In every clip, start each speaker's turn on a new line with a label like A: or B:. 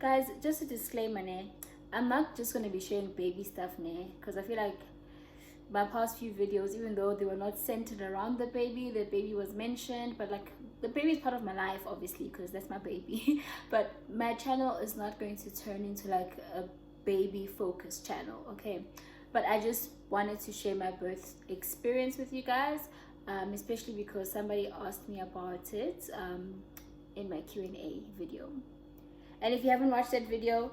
A: Guys, just a disclaimer, I'm not just gonna be sharing baby stuff, because I feel like my past few videos, even though they were not centered around the baby was mentioned, but like the baby is part of my life, obviously, because that's my baby. But my channel is not going to turn into like a baby focused channel, okay? But I just wanted to share my birth experience with you guys, especially because somebody asked me about it in my Q&A video. And if you haven't watched that video,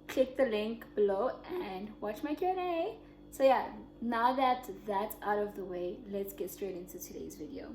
A: click the link below and watch my Q&A. So yeah, now that that's out of the way, let's get straight into today's video.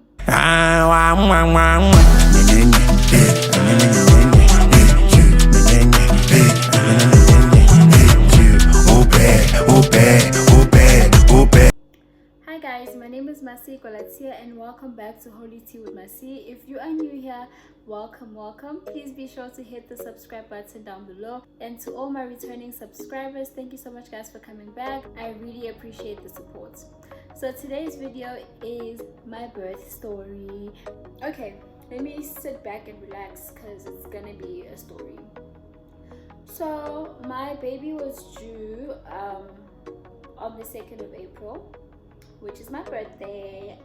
A: Hi guys, my name is Masi Kolatia and welcome back to Holy Tea with Masi. If you are new here, welcome. Please be sure to hit the subscribe button down below. And to all my returning subscribers, thank you so much guys for coming back. I really appreciate the support. So today's video is my birth story. Okay, let me sit back and relax because it's gonna be a story. So my baby was due on the 2nd of April, which is my birthday.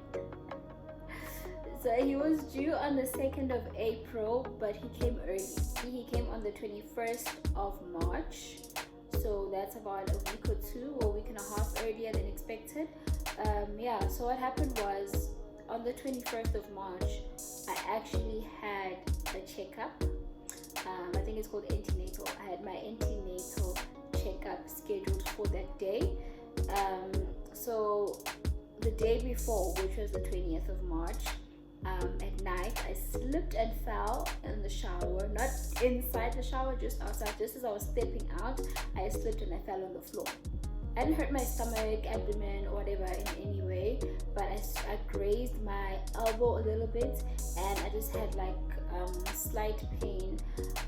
A: So he was due on the 2nd of April, but he came early. He came on the 21st of March. So that's about a week or two, or a week and a half earlier than expected. Yeah, so what happened was on the 21st of March, I actually had a checkup. I think it's called antenatal. I had my antenatal checkup scheduled for that day. So the day before, which was the 20th of March, at night, I slipped and fell in the shower, not inside the shower, just outside. Just as I was stepping out, I slipped and I fell on the floor. I didn't hurt my stomach, abdomen, or whatever in any way, but I grazed my elbow a little bit, and I just had like slight pain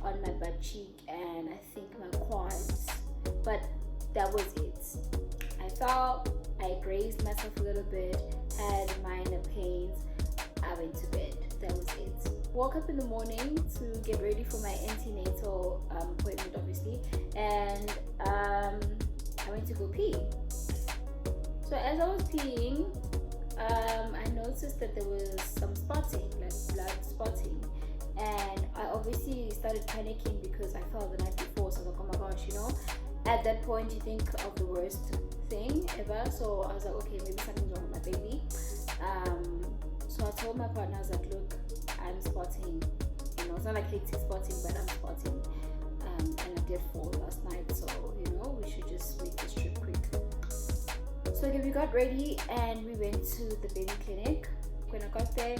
A: on my butt cheek and I think my quads, but that was it. I fell, I grazed myself a little bit, had minor pains, I went to bed. That was it. Woke up in the morning to get ready for my antenatal appointment, obviously, and I went to go pee. So as I was peeing, I noticed that there was some spotting, like blood spotting, and I obviously started panicking because I fell the night before. So I was like, oh my gosh, at that point you think of the worst thing ever. So I was like, okay, maybe something's wrong with my baby. So I told my partner, I was like, look, I'm spotting, it's not like hectic spotting, but I'm spotting, and I did fall last night, so we should just make this trip quick. So okay, we got ready and we went to the baby clinic. When I got there,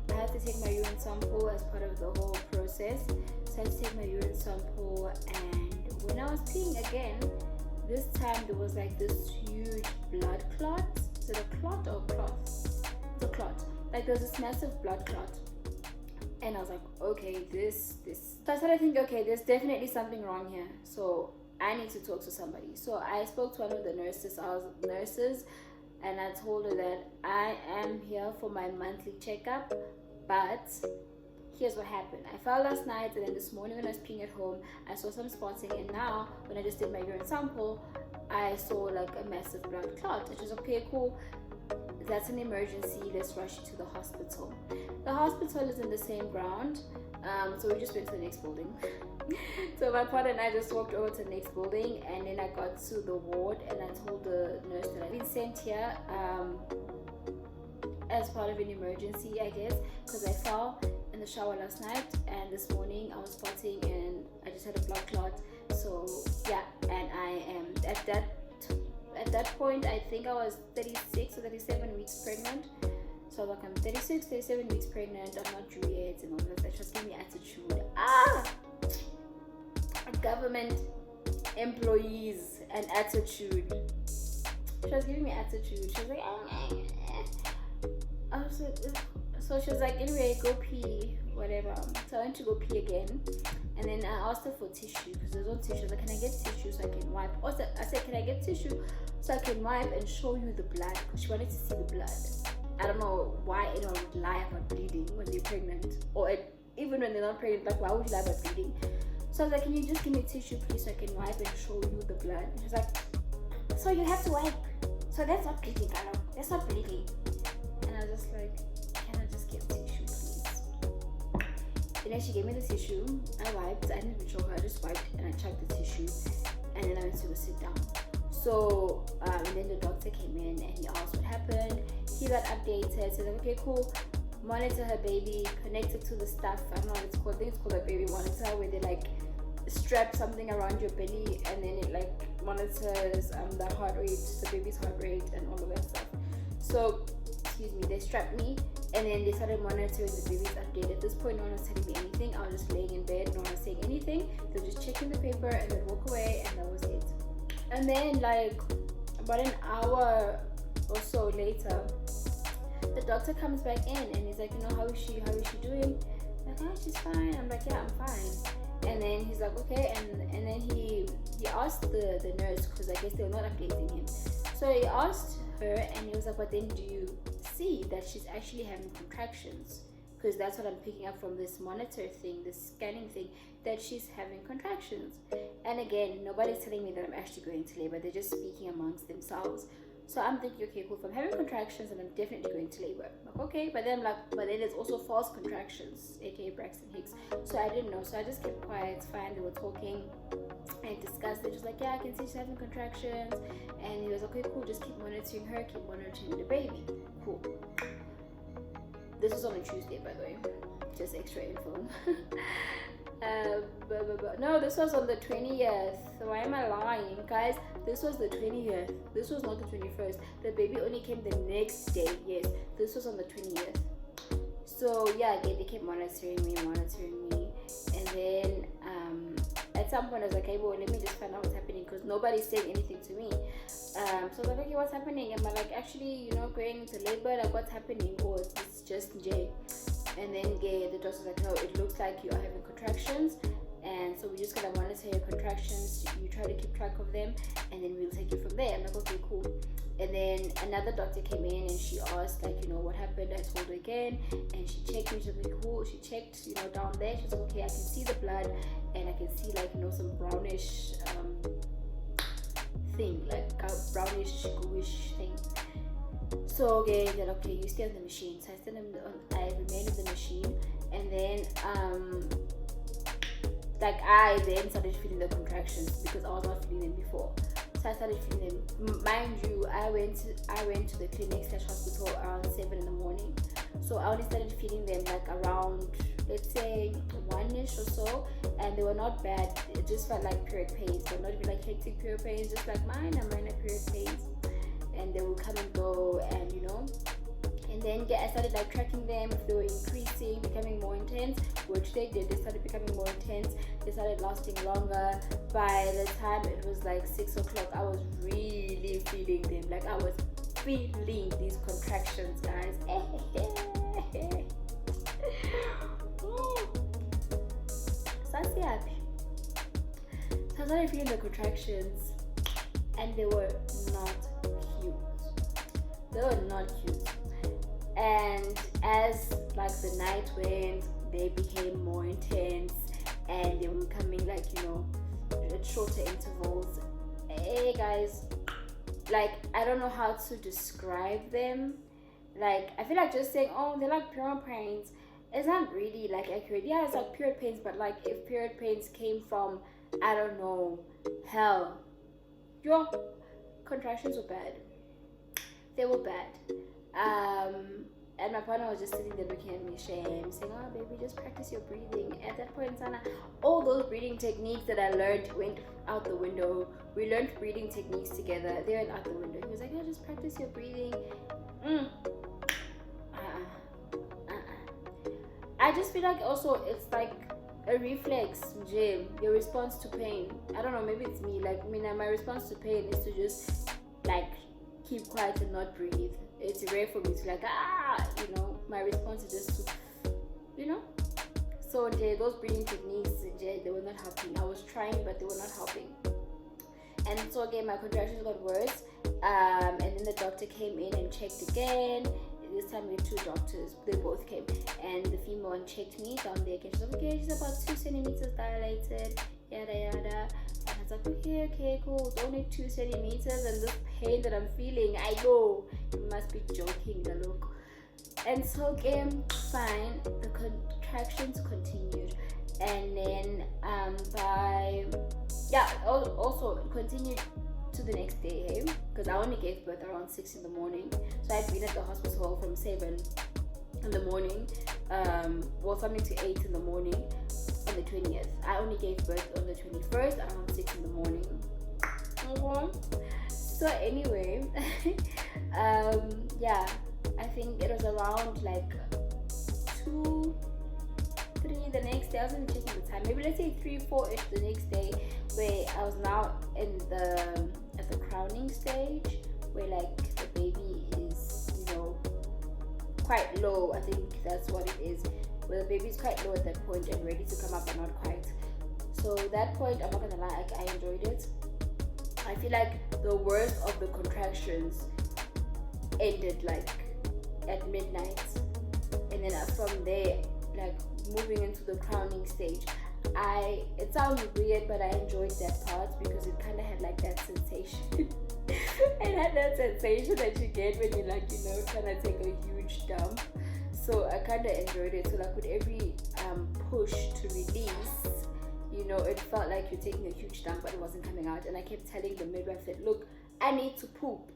A: I had to take my urine sample as part of the whole process. So I had to take my urine sample, and when I was peeing again, this time there was like this huge blood clot. Is it a clot or a cloth? It's a clot. Like there's this massive blood clot. And I was like, okay, this. So I started thinking, okay, there's definitely something wrong here. So I need to talk to somebody. So I spoke to one of the nurses. And I told her that I am here for my monthly checkup, but here's what happened. I fell last night, and then this morning when I was peeing at home, I saw some spotting, and now when I just did my urine sample, I saw like a massive blood clot. Which was okay, cool. That's an emergency. Let's rush you to the hospital. The hospital is in the same ground, so we just went to the next building. So my partner and I just walked over to the next building, and then I got to the ward, and I told the nurse that I've been sent here as part of an emergency, I guess, because I fell in the shower last night, and this morning I was spotting and I just had a blood clot. So yeah, and I am at that point, I think I was 36 or 37 weeks pregnant. So like I'm 36, 37 weeks pregnant, I'm not due yet, and all that. That just gave me attitude. Government employees and attitude. She was giving me attitude. She was like, I was like, so she was like, anyway, go pee, whatever. So I went to go pee again, and then I asked her for tissue because there's no tissue. Like, can I get tissue so I can wipe? Also, I said, can I get tissue so I can wipe and show you the blood? Because she wanted to see the blood. I don't know why anyone would lie about bleeding when they're pregnant, or even when they're not pregnant. Like, why would you lie about bleeding? So I was like, can you just give me tissue please so I can wipe and show you the blood? And she's like, so you have to wipe. So that's not bleeding, Carlo. That's not bleeding. And I was just like, can I just get tissue please? And then she gave me the tissue. I wiped. I didn't even show her. I just wiped and I checked the tissue. And then I went to go sit down. So, and then the doctor came in and he asked what happened. He got updated. So like, okay, cool. Monitor her baby, connect it to the stuff. I don't know what it's called. I think it's called a baby monitor, where they like strap something around your belly and then it like monitors the heart rate, the baby's heart rate, and all of that stuff. So, excuse me, they strapped me and then they started monitoring the baby's update. At this point, no one was telling me anything. I was just laying in bed, no one was saying anything. They were just checking the paper and then walk away, and that was it. And then like about an hour or so later, the doctor comes back in and he's like, you know, how is she doing? I'm like, oh, she's fine. I'm like, yeah, I'm fine. And then he's like, okay. And then he asked the nurse, because I guess they were not updating him. So he asked her and he was like, but then do you see that she's actually having contractions? Because that's what I'm picking up from this monitor thing, this scanning thing, that she's having contractions. And again, nobody's telling me that I'm actually going to labor. They're just speaking amongst themselves. So I'm thinking, okay, cool, if I'm having contractions, and I'm definitely going to labor. Like, okay, but then there's also false contractions, aka Braxton Hicks. So I didn't know. So I just kept quiet. It's fine. They were talking and discussed it. Just like, yeah, I can see she's having contractions. And he was like, okay, cool, just keep monitoring her, keep monitoring the baby. Cool. This was on a Tuesday, by the way. Just extra info. No, this was on the 20th. Why am I lying, guys? This was the 20th. This was not the 21st. The baby only came the next day. Yes, this was on the 20th. So yeah, again, they kept monitoring me, and then at some point I was like, hey, well, let me just find out what's happening, because nobody's saying anything to me. So I was like, okay, what's happening? Am I like actually, you know, going into labor? Like, what's happening? Or it's just J? And then the doctor's like, no, it looks like you are having contractions, and so we just gotta monitor your contractions. You try to keep track of them, and then we'll take you from there. I'm like, okay, cool. And then another doctor came in and she asked, like, you know, what happened? I told her again, and she checked me. She's like, cool. She checked, you know, down there. She's like, okay, I can see the blood, and I can see, like, you know, some brownish thing, like a brownish gooish thing. So okay, they're like, okay, you stay on the machine. So I remained on the machine, and then like I then started feeling the contractions, because I was not feeling them before. So I started feeling them. Mind you, I went to the clinic/hospital around 7 in the morning. So I only started feeling them like around, let's say, 1ish or so, and they were not bad. It just felt like period pains. They're not even like hectic period pains, just like minor period pains. And they would come and go, and you know, and then I started like tracking them if they were increasing, becoming more intense, which they did. They started becoming more intense. They started lasting longer. By the time it was like 6 o'clock, I was really feeling them. Like I was feeling these contractions, guys. So I started feeling the contractions, and they were not cute. They were not cute. And as like the night went, they became more intense, and they were coming like, you know, at shorter intervals. Hey guys, like I don't know how to describe them. Like I feel like just saying, oh, they're like period pains, it's not really like accurate. Yeah, it's like period pains, but like if period pains came from, I don't know, hell, your contractions were bad. They were bad. And my partner was just sitting there looking at me ashamed, saying, oh baby, just practice your breathing. At that point, Sana, all those breathing techniques that I learned went out the window. We learned breathing techniques together. They went out the window. He was like, yeah, just practice your breathing. I just feel like also it's like a reflex, Jim, your response to pain. I don't know, maybe it's me. Like, I mean, my response to pain is to just like keep quiet and not breathe. It's rare for me to like, you know, my response is just to, you know. So those breathing techniques, they were not helping. I was trying, but they were not helping. And so again, my contractions got worse. And then the doctor came in and checked again. this time we had 2 doctors. They both came, and the female one checked me down there. She's like, okay, she's about 2 centimeters dilated, yada yada. And I was like, okay, cool. It's only 2 centimeters, and this pain that I'm feeling, I know you must be joking, the look. And so again, fine. The contractions continued, and then also continued to the next day, because I only gave birth around 6 in the morning. So I'd been at the hospital from 7 in the morning, something to 8 in the morning on the 20th. I only gave birth on the 21st around 6 in the morning. So anyway, I think it was around like 2, 3 the next day. I wasn't checking the time. Maybe let's say 3, 4-ish the next day, where I was now at the crowning stage, where like the baby is, quite low. I think that's what it is. Where the baby is quite low at that point and ready to come up, but not quite. So that point, I'm not gonna lie, I enjoyed it. I feel like the worst of the contractions ended like at midnight, and then from there, like moving into the crowning stage, it sounds weird, but I enjoyed that part because it kind of had like that sensation. It had that sensation that you get when you're like, trying to take a huge dump. So I kind of enjoyed it. So like with every push to release, it felt like you're taking a huge dump, but it wasn't coming out. And I kept telling the midwife that, look, I need to poop,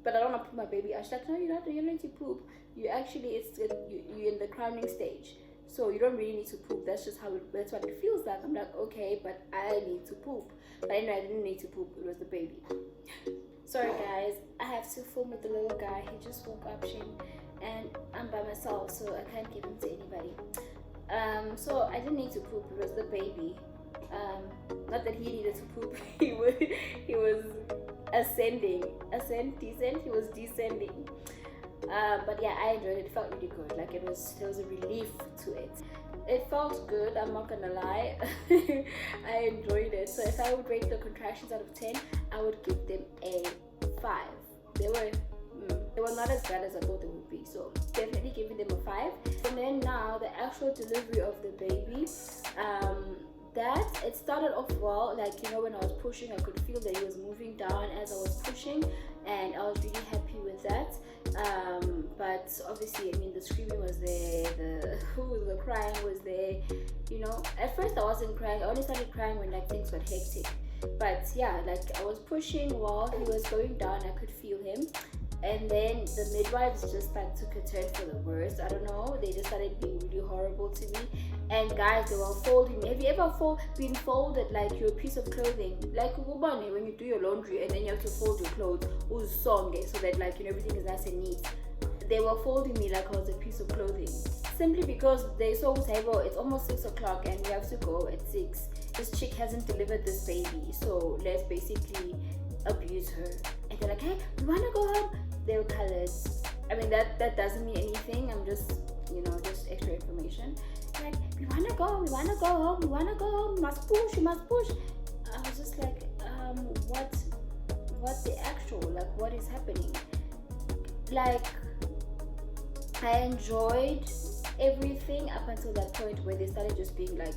A: but I don't want to poop my baby. I was like, no, you don't need to poop. You're in the crowning stage, so you don't really need to poop. That's what it feels like. I'm like, okay, but I need to poop. But anyway, I didn't need to poop. It was the baby. Sorry guys, I have to film with the little guy. He just woke up, and I'm by myself, so I can't give him to anybody. So I didn't need to poop. It was the baby. Not that he needed to poop. He was ascending, descent. He was descending. But yeah, I enjoyed it. It felt really good. Like there was a relief to it. It felt good, I'm not gonna lie. I enjoyed it. So if I would rate the contractions out of 10, I would give them a 5. They were not as bad as I thought they would be, so definitely giving them a 5. And then now the actual delivery of the baby, that it started off well. Like, when I was pushing, I could feel that he was moving down as I was pushing, and I was really happy with that. But obviously, the screaming was there, the crying was there. At first I wasn't crying. I only started crying when like things got hectic. But yeah, like I was pushing while he was going down. I could feel him. And then the midwives just like took a turn for the worst. I don't know. They just started being really horrible to me. And guys, they were folding me. Have you ever been folded like you're a piece of clothing? Like when you do your laundry and then you have to fold your clothes, so that like everything is nice and neat. They were folding me like I was a piece of clothing. Simply because they saw well, it's almost 6 o'clock and we have to go at 6. This chick hasn't delivered this baby, so let's basically abuse her. And they're like, hey, we wanna go home. They were colored. That doesn't mean anything. I'm just just extra information. Like, we wanna go home, we wanna go home, you must push. I was just like, what the actual, like, what is happening? Like, I enjoyed everything up until that point where they started just being like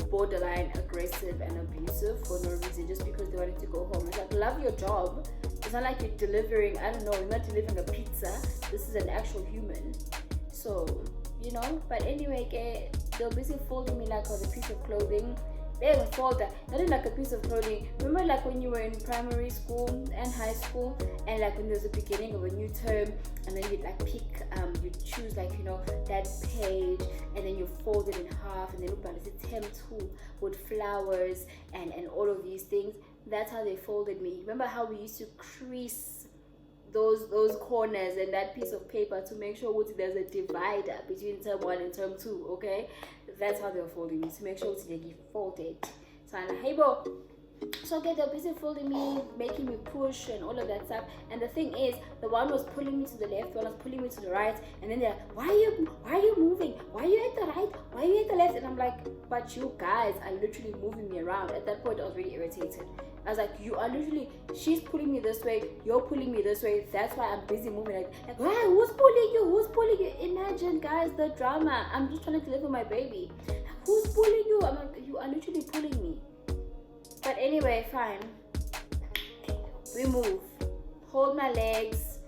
A: borderline aggressive and abusive for no reason, just because they wanted to go home. It's like, love your job. It's not like you're delivering, I don't know, you're not delivering a pizza. This is an actual human. So, but anyway, they were busy folding me like I was a piece of clothing. They even fold that, not like a piece of clothing. Remember like when you were in primary school and high school, and like when there was the beginning of a new term, and then you'd like pick, you'd choose like, that page, and then you fold it in half, and then look at the temp tool with flowers and all of these things. That's how they folded me. Remember how we used to crease those corners and that piece of paper to make sure there's a divider between term 1 and term 2, okay? That's how they were folding me, to make sure they get folded. So I'm like, hey bro, So okay, they're busy folding me, making me push and all of that stuff. And the thing is, the one was pulling me to the left, one was pulling me to the right, and then they're like, why are you moving? Why are you at the right? Why are you at the left? And I'm like, but you guys are literally moving me around. At that point I was really irritated. I was like, you are literally, she's pulling me this way, you're pulling me this way, that's why I'm busy moving. Like ah, who's pulling you? Who's pulling you? Imagine guys the drama. I'm just trying to deliver my baby. Who's pulling you? I'm like, you are literally pulling me. But anyway, fine. We move. Hold my legs.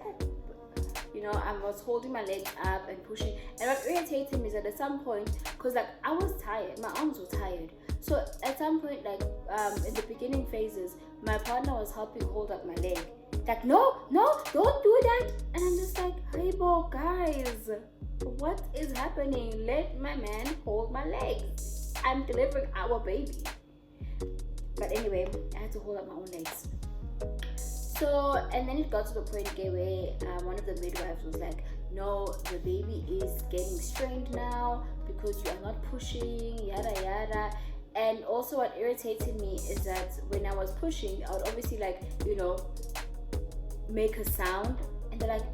A: You know, I was holding my legs up and pushing. And what irritated me is that at some point, because like I was tired, my arms were tired. So at some point, like in the beginning phases, my partner was helping hold up my leg. Like, no, don't do that. And I'm just like, hey, bro, guys, what is happening? Let my man hold my legs. I'm delivering our baby. But anyway, I had to hold up my own legs. So, and then it got to the point where one of the midwives was like, no, the baby is getting strained now because you are not pushing, yada yada. And also what irritated me is that when I was pushing, I would obviously like, you know, make a sound. And they're like,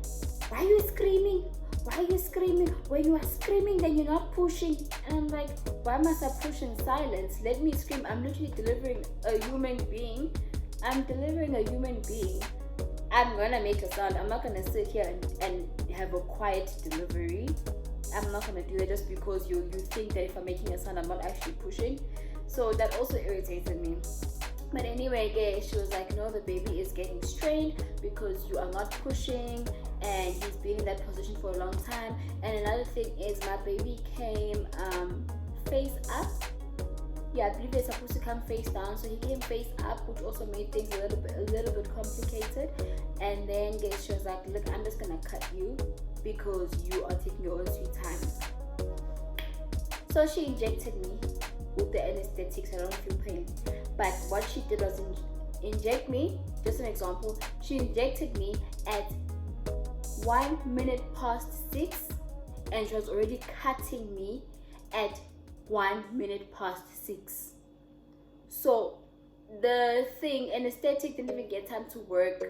A: why are you screaming? Why are you screaming? When you are screaming, then you're not pushing. And I'm like, why must I push in silence? Let me scream. I'm literally delivering a human being. I'm delivering a human being. I'm gonna make a sound. I'm not gonna sit here and have a quiet delivery. I'm not gonna do it just because you think that if I'm making a sound, I'm not actually pushing. So that also irritated me. But anyway, guys, she was like, no, the baby is getting strained because you are not pushing and he's been in that position for a long time. And another thing is my baby came face up. Yeah, I believe they're supposed to come face down, so he came face up, which also made things a little bit complicated. And then guys, she was like, look, I'm just gonna cut you because you are taking your own sweet time. So she injected me with the anesthetic so I don't feel pain. But what she did was inject me, just an example, she injected me at 1 minute past 6 and she was already cutting me at 1 minute past 6. So the thing, anesthetic didn't even get time to work.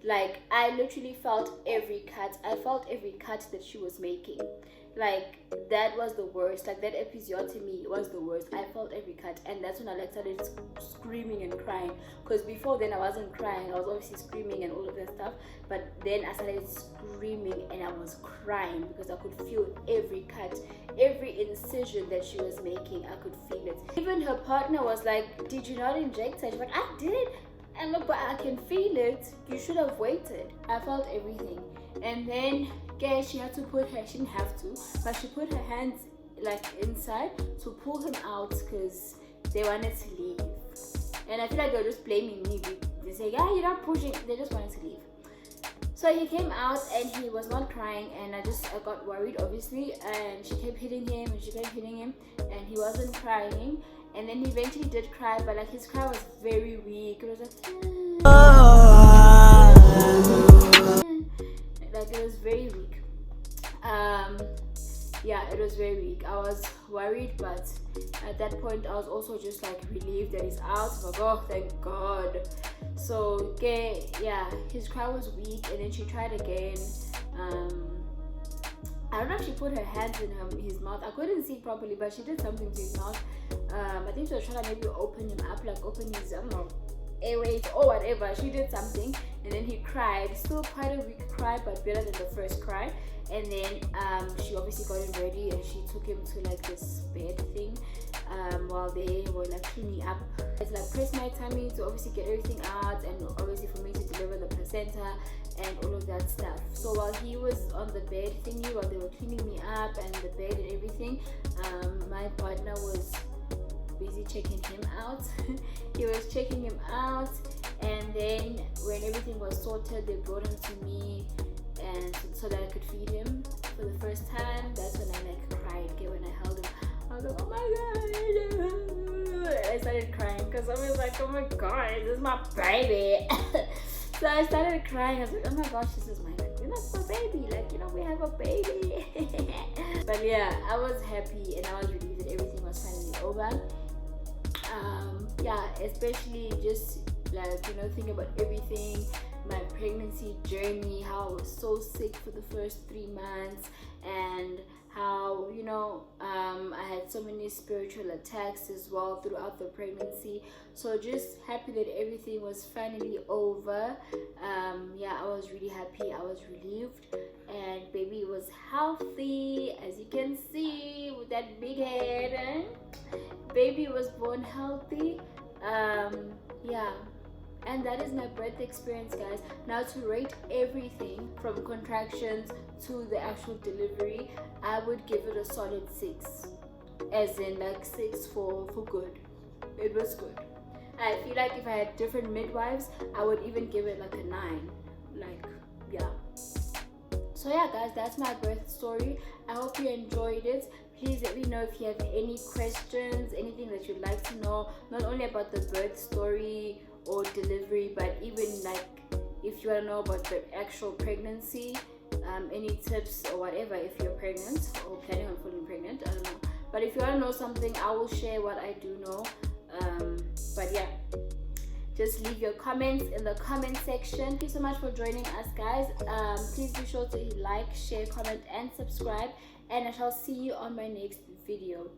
A: Like, I literally felt every cut. I felt every cut that she was making. Like, that was the worst. Like, that episiotomy was the worst. I felt every cut, and that's when I like started screaming and crying. Because before then I wasn't crying. I was obviously screaming and all of that stuff. But then I started screaming and I was crying because I could feel every cut, every incision that she was making. I could feel it. Even her partner was like, "Did you not inject her?" She's like, "I did." And look, but I can feel it. You should have waited. I felt everything. And then guys, she had to put her, she didn't have to, but she put her hands like inside to pull him out because they wanted to leave. And I feel like they were just blaming me. They say, yeah, you're not pushing. They just wanted to leave. So he came out and he was not crying, and I got worried obviously, and she kept hitting him and she kept hitting him and he wasn't crying. And then he eventually did cry, but like his cry was very weak. It was like it was very weak. Yeah, it was very weak. I was worried, but at that point I was also just like relieved that he's out. I'm like, oh, thank God. So okay, yeah, his cry was weak, and then she tried again. I don't know if she put her hands in his mouth. I couldn't see properly, but she did something to his mouth. I think she was trying to maybe open him up, like open his, I don't know, airways or whatever. She did something, and then he cried. Still quite a weak cry, but better than the first cry. And then she obviously got him ready, and she took him to like this bed thing while they were like cleaning up. It's like press my tummy to obviously get everything out, and obviously for me to deliver the placenta and all of that stuff. So while he was on the bed thingy, while they were cleaning me up and the bed and everything, my partner was busy checking him out. He was checking him out, and then when everything was sorted, they brought him to me, and so that I could feed him for the first time. That's when I like cried. Okay, when I held him, I was like, oh my God. I started crying because I was like, oh my God, this is my baby. So I started crying. I was like, oh my gosh, this is my baby. Like, you know, we have a baby. But yeah, I was happy and I was relieved that everything was finally over. Yeah, especially just like, you know, thinking about everything, my pregnancy journey, how I was so sick for the first 3 months, and how, you know, I had so many spiritual attacks as well throughout the pregnancy. So just happy that everything was finally over. Yeah, I was really happy, I was relieved, and baby was healthy, as you can see with that big head. Baby was born healthy. Yeah, and that is my birth experience, guys. Now, to rate everything from contractions to the actual delivery, I would give it a solid 6, as in like 6 for good. It was good. I feel like if I had different midwives, I would even give it like a 9. Like, yeah. So yeah, guys, that's my birth story. I hope you enjoyed it. Please let me know if you have any questions, anything that you'd like to know, not only about the birth story or delivery, but even like if you want to know about the actual pregnancy, any tips or whatever if you're pregnant or planning on falling pregnant. I don't know, but if you want to know something, I will share what I do know. But yeah, just leave your comments in the comment section. Thank you so much for joining us, guys. Please be sure to like, share, comment, and subscribe, and I shall see you on my next video.